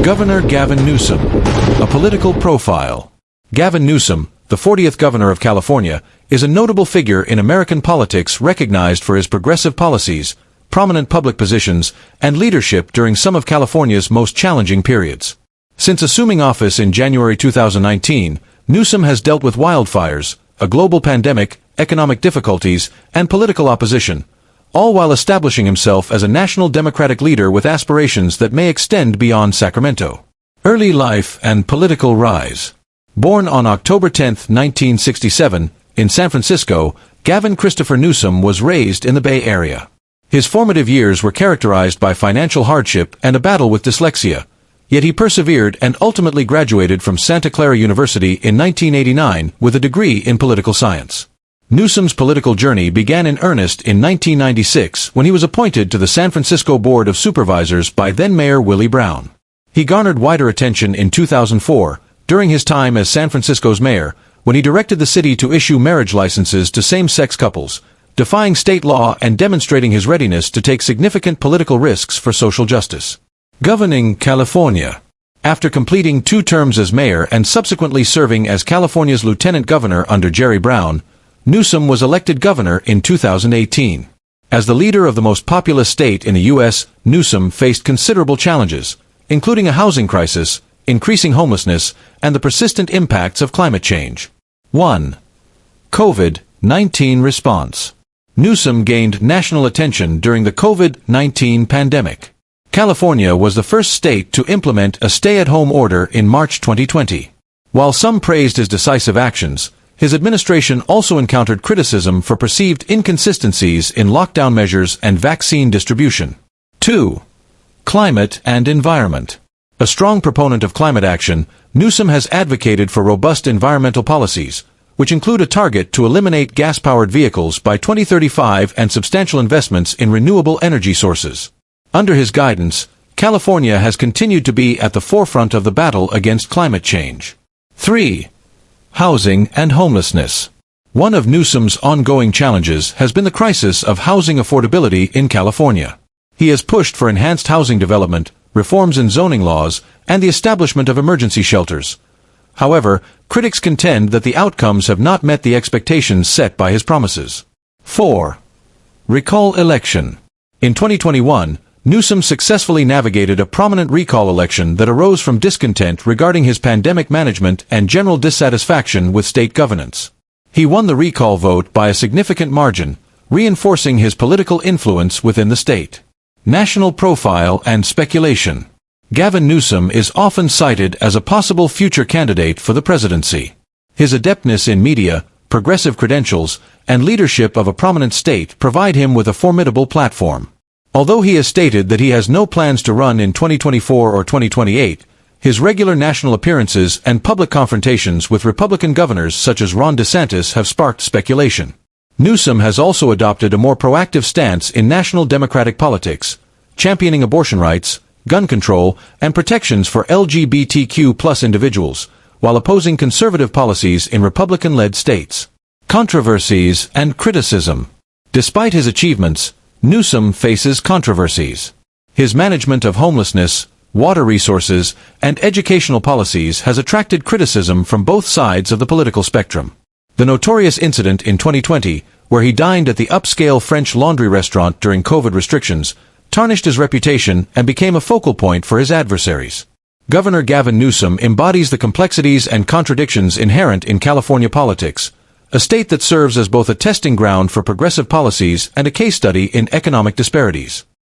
Governor Gavin Newsom. A political profile. Gavin Newsom, the 40th governor of California, is a notable figure in American politics recognized for his progressive policies, prominent public positions, and leadership during some of California's most challenging periods. Since assuming office in January 2019, Newsom has dealt with wildfires, a global pandemic, economic difficulties, and political opposition, all while establishing himself as a national Democratic leader with aspirations that may extend beyond Sacramento. Early life and political rise. Born on October 10, 1967, in San Francisco, Gavin Christopher Newsom was raised in the Bay Area. His formative years were characterized by financial hardship and a battle with dyslexia, yet he persevered and ultimately graduated from Santa Clara University in 1989 with a degree in political science. Newsom's political journey began in earnest in 1996 when he was appointed to the San Francisco Board of Supervisors by then-Mayor Willie Brown. He garnered wider attention in 2004, during his time as San Francisco's mayor, when he directed the city to issue marriage licenses to same-sex couples, defying state law and demonstrating his readiness to take significant political risks for social justice. Governing California. After completing 2 terms as mayor and subsequently serving as California's lieutenant governor under Jerry Brown, Newsom was elected governor in 2018. As the leader of the most populous state in the U.S., Newsom faced considerable challenges, including a housing crisis, increasing homelessness, and the persistent impacts of climate change. 1. COVID-19 response. Newsom gained national attention during the COVID-19 pandemic. California was the first state to implement a stay-at-home order in March 2020. While some praised his decisive actions, his administration also encountered criticism for perceived inconsistencies in lockdown measures and vaccine distribution. 2. Climate and environment. A strong proponent of climate action, Newsom has advocated for robust environmental policies, which include a target to eliminate gas-powered vehicles by 2035 and substantial investments in renewable energy sources. Under his guidance, California has continued to be at the forefront of the battle against climate change. 3. Housing and homelessness. One of Newsom's ongoing challenges has been the crisis of housing affordability in California. He has pushed for enhanced housing development, reforms in zoning laws, and the establishment of emergency shelters. However, critics contend that the outcomes have not met the expectations set by his promises. 4. Recall election. In 2021, Newsom successfully navigated a prominent recall election that arose from discontent regarding his pandemic management and general dissatisfaction with state governance. He won the recall vote by a significant margin, reinforcing his political influence within the state. National profile and speculation. Gavin Newsom is often cited as a possible future candidate for the presidency. His adeptness in media, progressive credentials, and leadership of a prominent state provide him with a formidable platform. Although he has stated that he has no plans to run in 2024 or 2028, his regular national appearances and public confrontations with Republican governors such as Ron DeSantis have sparked speculation. Newsom has also adopted a more proactive stance in national Democratic politics, championing abortion rights, gun control, and protections for LGBTQ+ individuals, while opposing conservative policies in Republican-led states. Controversies and criticism. Despite his achievements, Newsom faces controversies. His management of homelessness, water resources, and educational policies has attracted criticism from both sides of the political spectrum. The notorious incident in 2020, where he dined at the upscale French Laundry restaurant during COVID restrictions, tarnished his reputation and became a focal point for his adversaries. Governor Gavin Newsom embodies the complexities and contradictions inherent in California politics, a state that serves as both a testing ground for progressive policies and a case study in economic disparities.